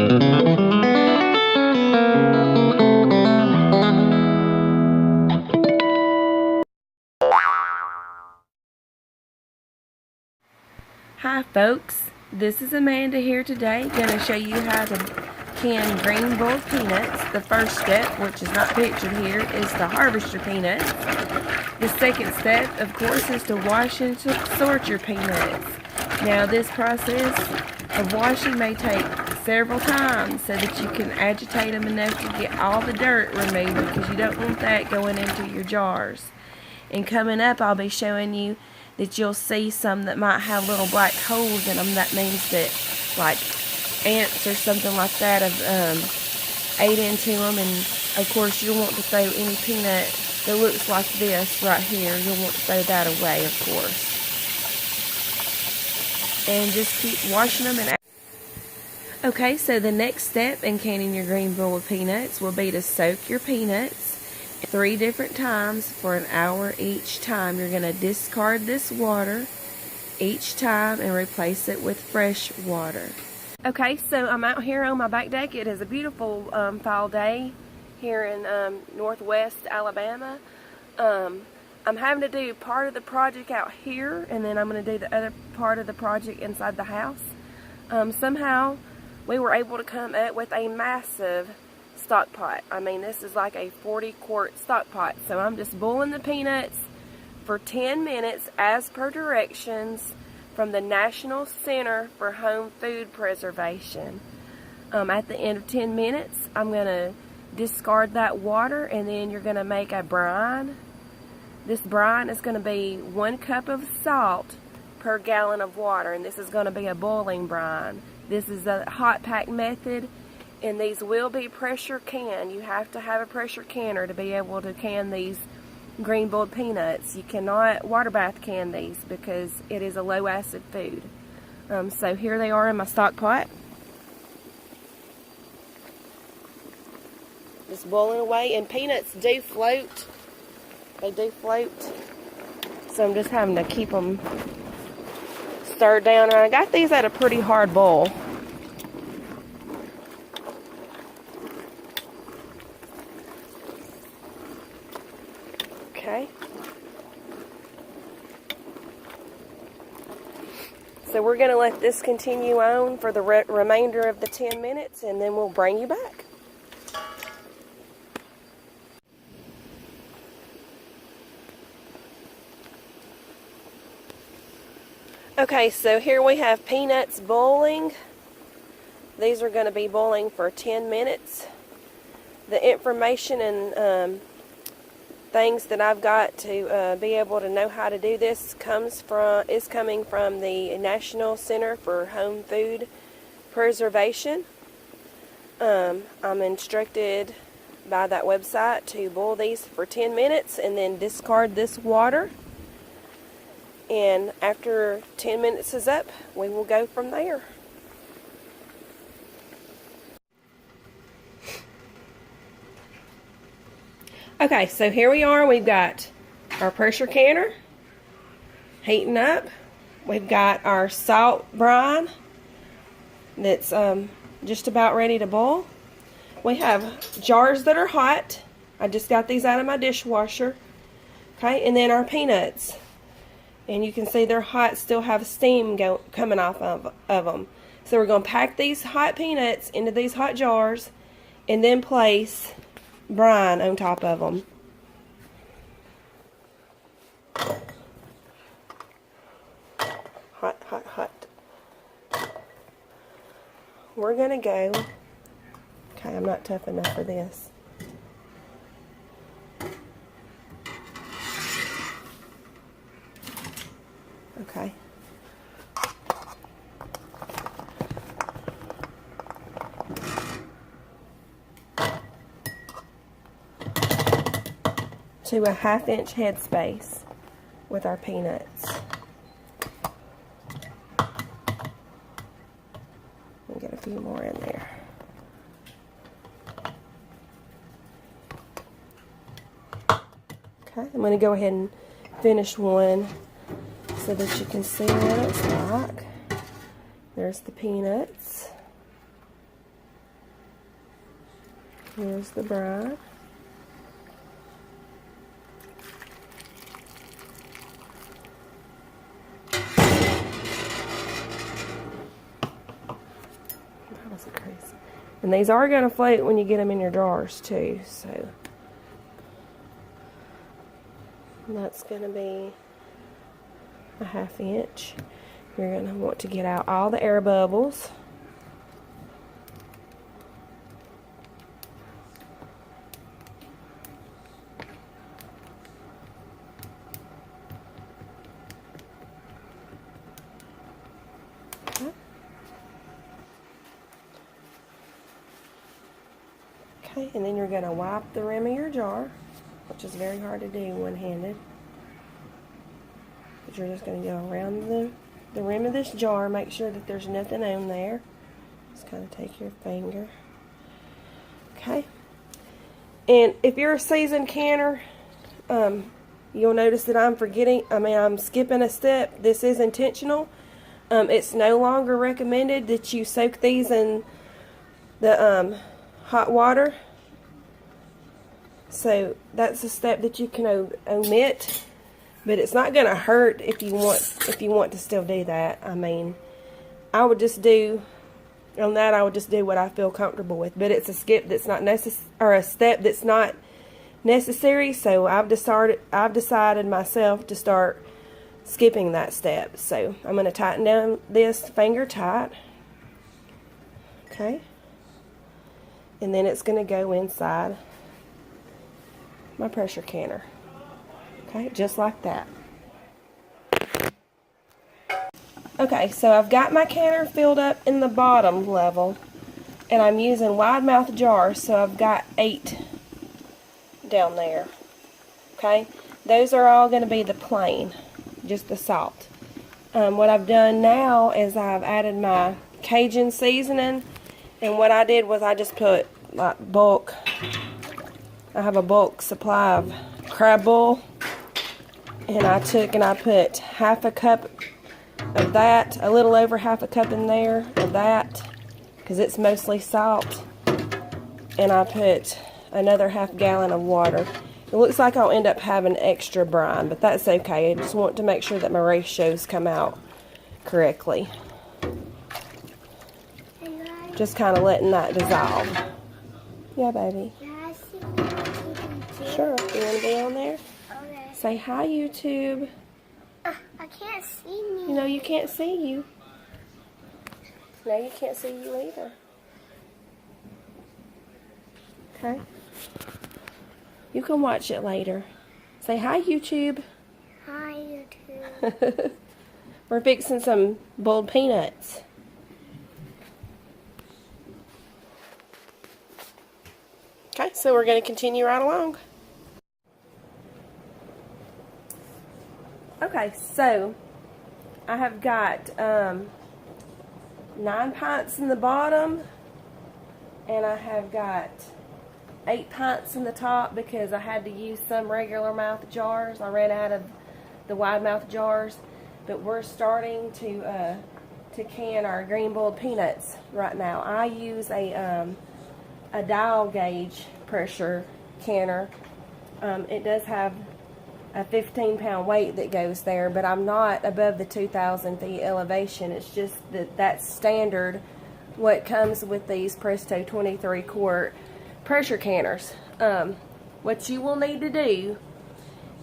Hi folks, this is Amanda here today, going to show you how to can green boiled peanuts. The first step, which is not pictured here, is to harvest your peanuts. The second step, of course, is to wash and sort your peanuts. Now this process of washing may take several times so that you can agitate them enough to get all the dirt removed, because you don't want that going into your jars. And coming up, I'll be showing you that you'll see some that might have little black holes in them. That means that like ants or something like that have ate into them. And of course you'll want to throw any peanut that looks like this right here. You'll want to throw that away, of course. And just keep washing them. And okay, so the next step in canning your green boiled peanuts will be to soak your peanuts 3 different times for an hour each time. You're going to discard this water each time and replace it with fresh water. Okay, so I'm out here on my back deck. It is a beautiful fall day here in northwest Alabama. I'm having to do part of the project out here, and then I'm going to do the other part of the project inside the house. Somehow we were able to come up with a massive stock pot. I mean, this is like a 40-quart stock pot. So I'm just boiling the peanuts for 10 minutes as per directions from the National Center for Home Food Preservation. At the end of 10 minutes, I'm going to discard that water, and then you're going to make a brine. This brine is going to be 1 cup of salt per gallon of water, and this is going to be a boiling brine. This is a hot pack method, and these will be pressure canned. You have to have a pressure canner to be able to can these green boiled peanuts. You cannot water bath can these because it is a low acid food. So here they are in my stock pot. Just boiling away, and peanuts do float. They do float. So I'm just having to keep them stirred down. And I got these at a pretty hard boil. Okay. So we're going to let this continue on for the remainder of the 10 minutes, and then we'll bring you back. Okay, so here we have peanuts boiling. These are going to be boiling for 10 minutes. The information and things that I've got to be able to know how to do this is coming from the National Center for Home Food Preservation. I'm instructed by that website to boil these for 10 minutes and then discard this water. And after 10 minutes is up, we will go from there. Okay, so here we are. We've got our pressure canner heating up. We've got our salt brine that's just about ready to boil. We have jars that are hot. I just got these out of my dishwasher. Okay, and then our peanuts. And you can see they're hot, still have steam coming off of them. So we're going to pack these hot peanuts into these hot jars and then place brine on top of them. Hot, hot, hot. We're going to go. Okay, I'm not tough enough for this. Okay. To a 1/2 inch headspace with our peanuts. We'll get a few more in there. Okay, I'm going to go ahead and finish one so that you can see what it's like. There's the peanuts. Here's the brine. That was crazy. And these are going to float when you get them in your jars too, so that's going to be a 1/2 inch. You're going to want to get out all the air bubbles. Okay, and then you're going to wipe the rim of your jar, which is very hard to do one-handed. But you're just going to go around the rim of this jar, make sure that there's nothing on there. Just kind of take your finger. Okay. And if you're a seasoned canner, you'll notice that I'm skipping a step. This is intentional. It's no longer recommended that you soak these in the hot water. So that's a step that you can omit, but it's not going to hurt if you want to still do that. I mean, I would just do what I feel comfortable with. But it's a skip that's not a step that's not necessary. So I've decided myself to start skipping that step. So I'm going to tighten down this finger tight. Okay. And then it's going to go inside my pressure canner. Okay, just like that. Okay, so I've got my canner filled up in the bottom level, and I'm using wide mouth jars, so I've got 8 down there. Okay, those are all going to be the plain, just the salt. What I've done now is I've added my Cajun seasoning, and what I did was I just put like bulk. I have a bulk supply of crab boil, and I put 1/2 cup of that, a little over 1/2 cup in there of that, because it's mostly salt, and I put another 1/2 gallon of water. It looks like I'll end up having extra brine, but that's okay. I just want to make sure that my ratios come out correctly. Just kind of letting that dissolve. Yeah, baby. Sure. You want to be on there? Okay. Say hi, YouTube. I can't see me. You know you can't see you. No, you can't see you either. Okay. You can watch it later. Say hi, YouTube. Hi, YouTube. We're fixing some boiled peanuts. Okay, so we're going to continue right along. Okay, so I have got 9 pints in the bottom, and I have got 8 pints in the top because I had to use some regular mouth jars. I ran out of the wide mouth jars, but we're starting to can our green boiled peanuts right now. I use a dial gauge pressure canner. It does have a 15-pound weight that goes there, but I'm not above the 2,000 feet elevation. It's just that that's standard what comes with these Presto 23 quart pressure canners. What you will need to do,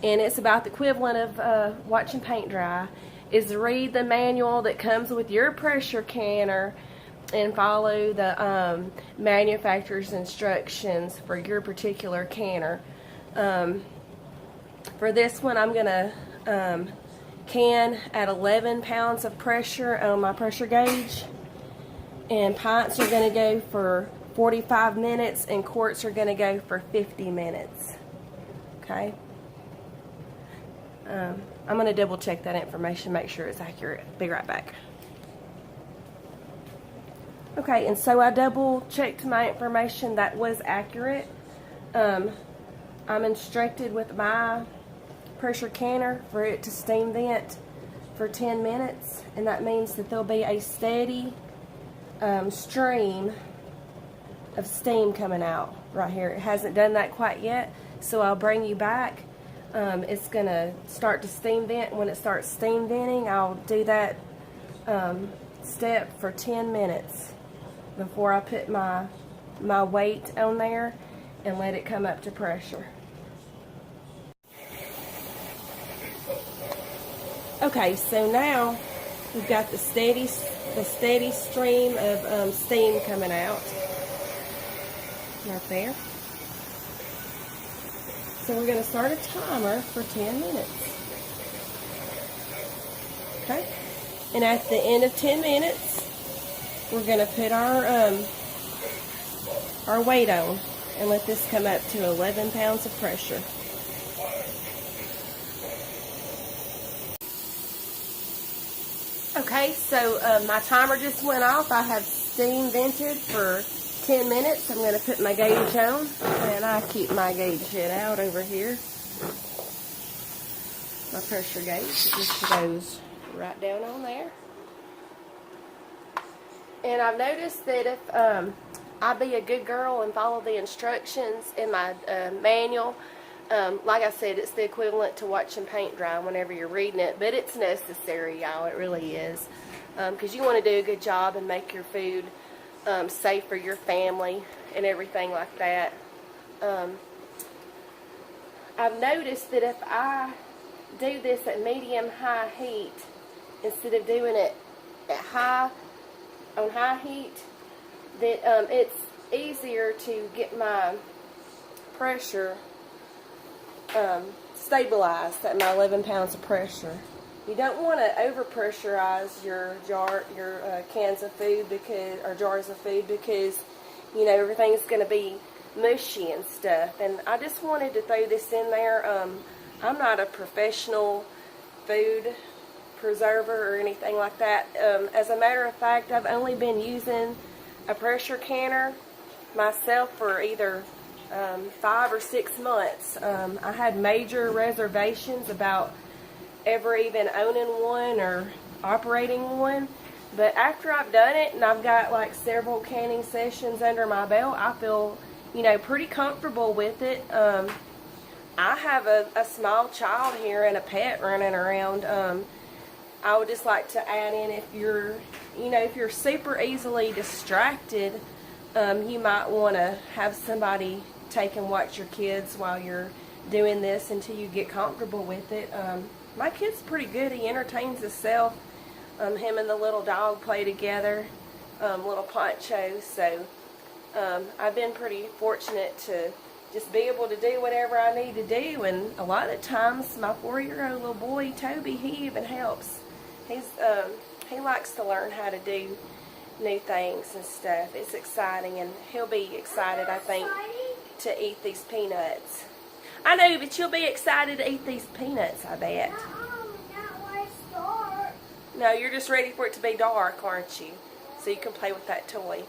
and it's about the equivalent of watching paint dry, is read the manual that comes with your pressure canner and follow the manufacturer's instructions for your particular canner. For this one, I'm going to can at 11 pounds of pressure on my pressure gauge. And pints are going to go for 45 minutes, and quarts are going to go for 50 minutes. Okay? I'm going to double check that information, make sure it's accurate. Be right back. Okay, and so I double checked my information. That was accurate. I'm instructed with my pressure canner for it to steam vent for 10 minutes, and that means that there'll be a steady stream of steam coming out right here. It hasn't done that quite yet, so I'll bring you back. It's going to start to steam vent. When it starts steam venting, I'll do that step for 10 minutes before I put my weight on there and let it come up to pressure. Okay, so now we've got the steady stream of steam coming out right there. So we're going to start a timer for 10 minutes. Okay, and at the end of 10 minutes, we're going to put our weight on and let this come up to 11 pounds of pressure. Okay, so my timer just went off. I have steam vented for 10 minutes. I'm going to put my gauge on, and I keep my gauge head out over here. My pressure gauge, it just goes right down on there. And I've noticed that if I be a good girl and follow the instructions in my manual, like I said, it's the equivalent to watching paint dry whenever you're reading it, but it's necessary, y'all. It really is, because you want to do a good job and make your food safe for your family and everything like that. I've noticed that if I do this at medium-high heat instead of doing it at on high heat, that it's easier to get my pressure stabilized at my 11 pounds of pressure. You don't want to over pressurize your cans of food or jars of food, because you know everything's going to be mushy and stuff. And I just wanted to throw this in there. I'm not a professional food preserver or anything like that. As a matter of fact, I've only been using a pressure canner myself for either 5 or 6 months. I had major reservations about ever even owning one or operating one, but after I've done it and I've got like several canning sessions under my belt, I feel, you know, pretty comfortable with it. I have a small child here and a pet running around. I would just like to add in, if you're super easily distracted, you might want to have somebody take and watch your kids while you're doing this until you get comfortable with it. My kid's pretty good. He entertains himself. Him and the little dog play together, little Poncho. So I've been pretty fortunate to just be able to do whatever I need to do. And a lot of times, my 4-year-old little boy, Toby, he even helps. He likes to learn how to do new things and stuff. It's exciting, and he'll be excited, I think, to eat these peanuts. I know, but you'll be excited to eat these peanuts, I bet. No, you're just ready for it to be dark, aren't you? So you can play with that toy.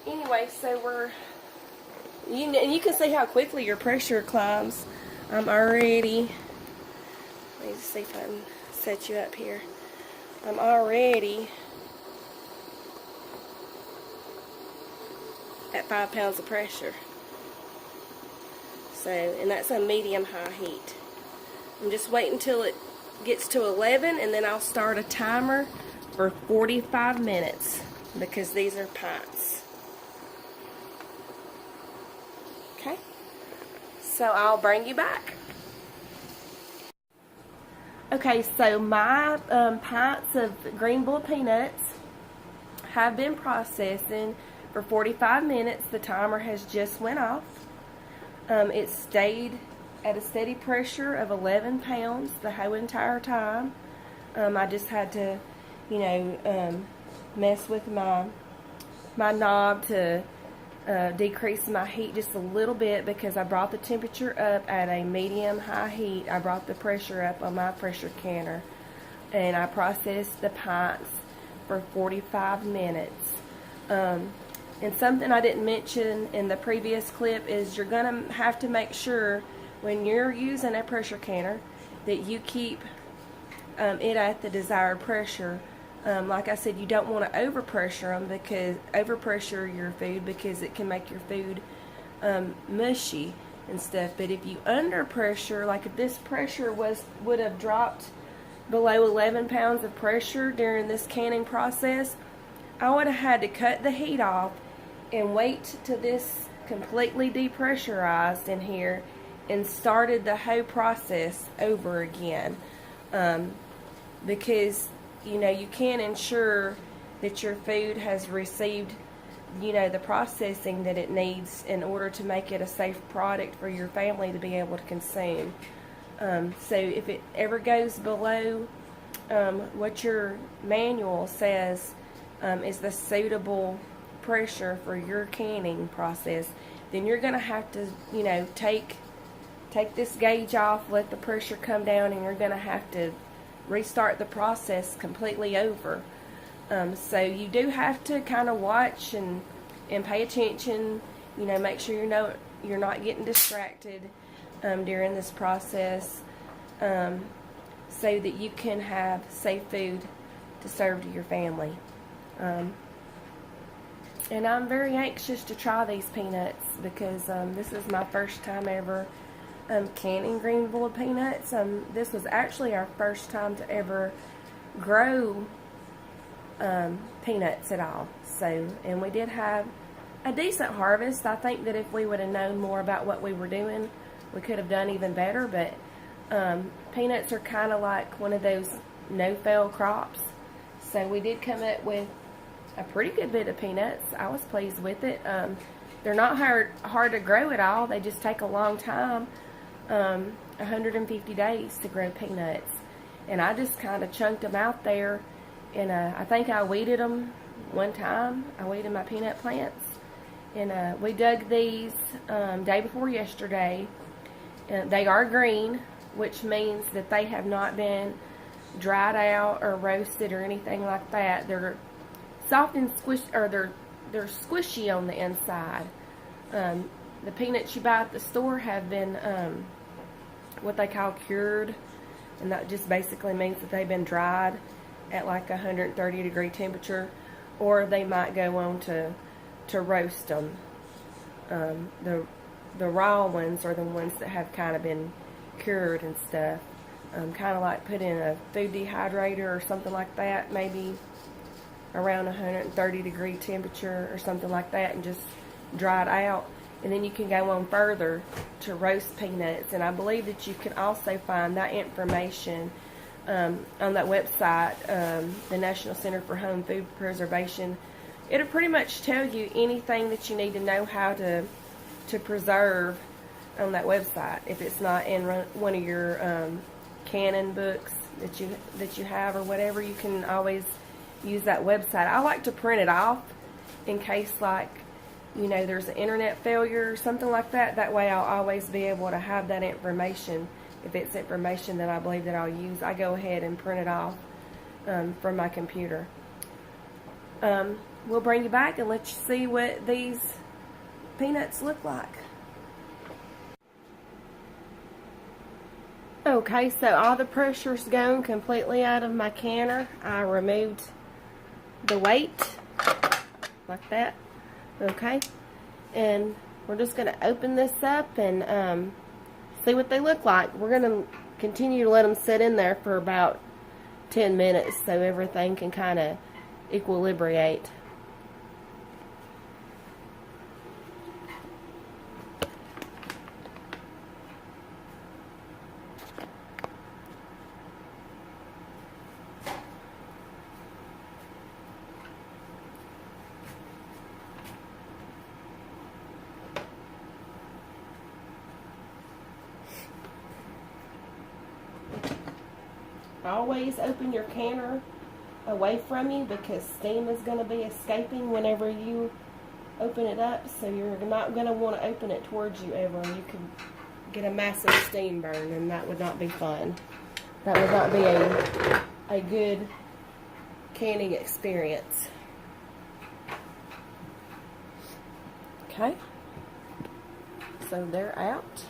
Anyway, so you can see how quickly your pressure climbs. I'm already, let me see if I can set you up here. I'm already at 5 pounds of pressure. So, and that's a medium-high heat. I'm just waiting until it gets to 11, and then I'll start a timer for 45 minutes because these are pints. Okay, so I'll bring you back. Okay, so my pints of Green Bull peanuts have been processing for 45 minutes. The timer has just went off. It stayed at a steady pressure of 11 pounds the whole entire time. I just had to, mess with my knob to decrease my heat just a little bit, because I brought the temperature up at a medium-high heat. I brought the pressure up on my pressure canner, and I processed the pints for 45 minutes. And something I didn't mention in the previous clip is you're going to have to make sure when you're using a pressure canner that you keep it at the desired pressure. Like I said, you don't want to overpressure your food because it can make your food mushy and stuff. But if you under pressure, like if this pressure would have dropped below 11 pounds of pressure during this canning process, I would have had to cut the heat off and wait till this completely depressurized in here and started the whole process over again. Because you can't ensure that your food has received the processing that it needs in order to make it a safe product for your family to be able to consume. So if it ever goes below what your manual says is the suitable pressure for your canning process, then you're going to have to take this gauge off, let the pressure come down, and you're going to have to restart the process completely over. So you do have to kind of watch and pay attention, make sure you're not getting distracted during this process, so that you can have safe food to serve to your family. And I'm very anxious to try these peanuts because this is my first time ever canning green boiled peanuts. This was actually our first time to ever grow peanuts at all. So, and we did have a decent harvest. I think that if we would have known more about what we were doing, we could have done even better. But peanuts are kind of like one of those no-fail crops. So we did come up with a pretty good bit of peanuts. I was pleased with it. They're not hard to grow at all. They just take a long time, 150 days to grow peanuts. And I just kind of chunked them out there, and I think I weeded them one time. I weeded my peanut plants, and we dug these day before yesterday. They are green, which means that they have not been dried out or roasted or anything like that. They're soft and squishy, or they're squishy on the inside. The peanuts you buy at the store have been what they call cured, and that just basically means that they've been dried at like 130 degree temperature, or they might go on to roast them. The raw ones are the ones that have kind of been cured and stuff, kind of like put in a food dehydrator or something like that, maybe around 130 degree temperature or something like that, and just dry it out. And then you can go on further to roast peanuts. And I believe that you can also find that information on that website, the National Center for Home Food Preservation. It'll pretty much tell you anything that you need to know how to preserve on that website. If it's not in one of your canning books that you have or whatever, you can always use that website. I like to print it off in case, like, there's an internet failure or something like that. That way I'll always be able to have that information. If it's information that I believe that I'll use, I go ahead and print it off from my computer. We'll bring you back and let you see what these peanuts look like. Okay, so all the pressure's gone completely out of my canner. I removed the weight like that. Okay, and we're just going to open this up and see what they look like. We're going to continue to let them sit in there for about 10 minutes so everything can kind of equilibrate. Always open your canner away from you because steam is going to be escaping whenever you open it up, so you're not going to want to open it towards you ever. You could get a massive steam burn, and that would not be fun. That would not be a good canning experience. Okay, so they're out,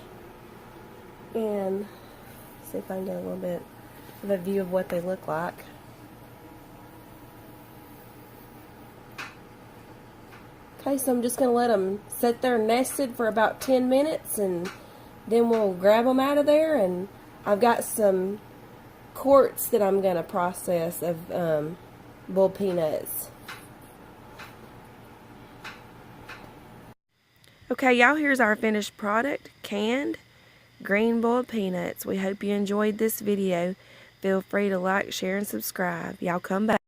and see if I can get a little bit of a view of what they look like. Okay, so I'm just going to let them sit there nested for about 10 minutes, and then we'll grab them out of there. And I've got some quarts that I'm going to process of bull peanuts. Okay, y'all, here's our finished product, canned green boiled peanuts. We hope you enjoyed this video. Feel free to like, share, and subscribe. Y'all come back.